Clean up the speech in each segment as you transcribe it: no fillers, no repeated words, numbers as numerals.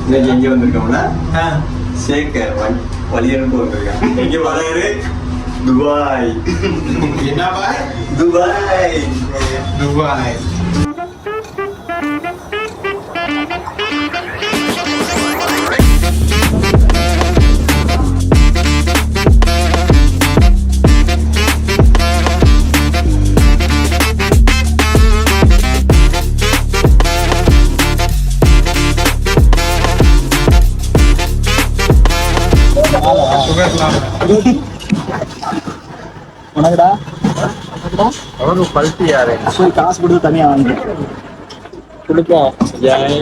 இன்னைக்கு எங்க வந்திருக்கோம்னா சேகர் வழியனுக்கு வந்திருக்கான். எங்க வராரு? துபாய். என்ன பாய்? துபாய். துபாய். உனக்குடா அவனுக்கு பல்ட்டி யாரு? போய் காசு கொடுத்து தனியா வாங்கி கொடுப்போம். ஜாய்.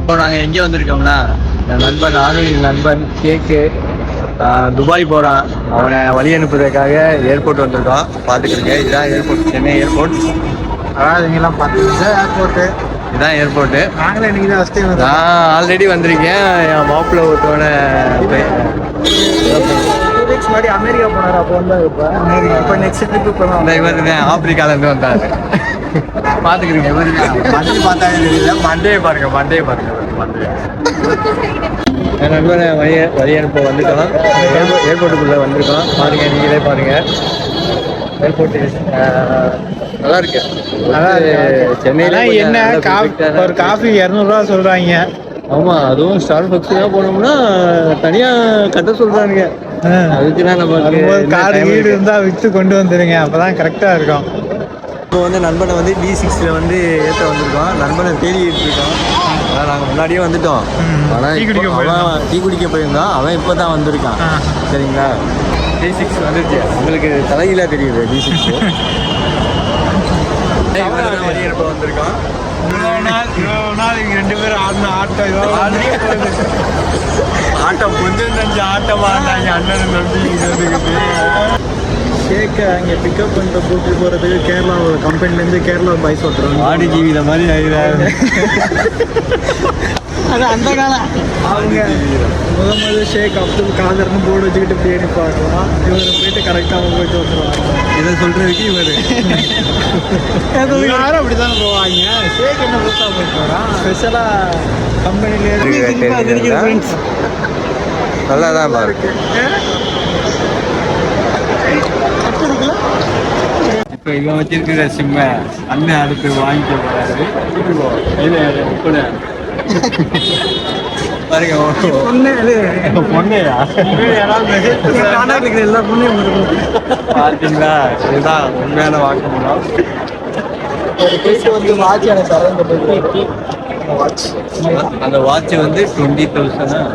இப்போ நாங்கள் எங்கே வந்திருக்கோம்னா என் நண்பன் ஆரோக்கிய நண்பன் கேக்கு துபாய் போகிறான். அவனை வழி அனுப்புறதுக்காக ஏர்போர்ட் வந்திருக்கோம். பார்த்துக்கிருக்கேன். இதுதான் ஏர்போர்ட், சென்னை ஏர்போர்ட். அதாவது நீங்களாம் பார்த்துக்கிட்டு ஏர்போர்ட்டு இதுதான் ஏர்போர்ட்டு. நாங்களே இன்னைக்கு தான் ஃபஸ்ட் டைம் நான் ஆல்ரெடி வந்திருக்கேன். என் மாப்பிள்ள ஒருத்தவனை 2 weeks முன்னாடி அமெரிக்கா போனார். அப்போ வந்தா இப்போ நெக்ஸ்ட் ட்ரிப் இப்போ தான் இவர் ஆப்பிரிக்காலேருந்து வந்தார். பார்த்துக்கிறீங்க மண்டே பார்த்தாலே தெரியல. மண்டே பாருங்க, மண்டே பாருங்க. மண்டே என் நண்பனை வழி அனுப்ப வந்துட்டோம். ஏர்போர்ட்டுக்குள்ளே வந்திருக்கோம். பாருங்க, நீங்களே பாருங்க. ஏர்போர்ட் நல்லா இருக்கு. சென்னையில என்ன ஒரு காஃபி 200 ரூபா சொல்றாங்க. ஆமா, அதுவும் ஸ்டார் பக்ஸ்லாம் போனோம்னா தனியா கட்ட சொல்றானுங்க. அதுக்குதான் நம்ம கார்டு வீடு இருந்தா வித்து கொண்டு வந்துருங்க, அப்பதான் கரெக்டா இருக்கும். இப்போ வந்து நண்பனை வந்து D6ல வந்து ஏற்ற வந்திருக்கோம். நண்பனை தேடிட்டு இருக்கோம். அதான் நாங்கள் முன்னாடியே வந்துட்டோம். ஆனால் டீ குடிக்க போயிருந்தோம். அவன் இப்போ தான் வந்திருக்கான். சரிங்களா? D6 வந்துருச்சு. உங்களுக்கு தலையில தெரியுது D6. இப்போ வந்திருக்கோம். இவ்வளோ நாள் இவங்க 2 பேரும் ஆடின ஆட்டம் கொஞ்சம் நஞ்சு ஆட்டம் ஆடினாங்க. அண்ணன் நம்பி கேக்க அங்கே பிக்கப் பண்ணிட்டு கூப்பிட்டு போகிறதுக்கு கேரளா கம்பெனிலேருந்து கேரளா பாய்ஸ் ஓட்டுறாங்க. ஆடி ஜீவித மாதிரி ஆகிடாது. அது அந்த காலம் அவங்க முதல் ஷேக் அப்துல் காதர்னு போர்டு வச்சுக்கிட்டு இப்படி அனுப்பாங்களாம். இவர் போயிட்டு கரெக்டாக அவங்க போயிட்டு வந்துடுவாங்க. இதை சொல்றதுக்கு இவர் யாரும் அப்படி தானே போவாங்க. ஷேக் என்ன புதுசாக போயிட்டு வரான். ஸ்பெஷலாக கம்பெனிலேருந்து நல்லா தான் இருக்கு. இப்போ இவன் வச்சிருக்கிற சிம்மை அண்ணன் அடுத்து வாங்கிக்க போறாரு. பாருங்க, பொண்ணையா எல்லா பொண்ணையும் பார்த்தீங்களா? இதுதான் உண்மையான வாக்குமூலம். அந்த வாட்ச் வந்து 20,000.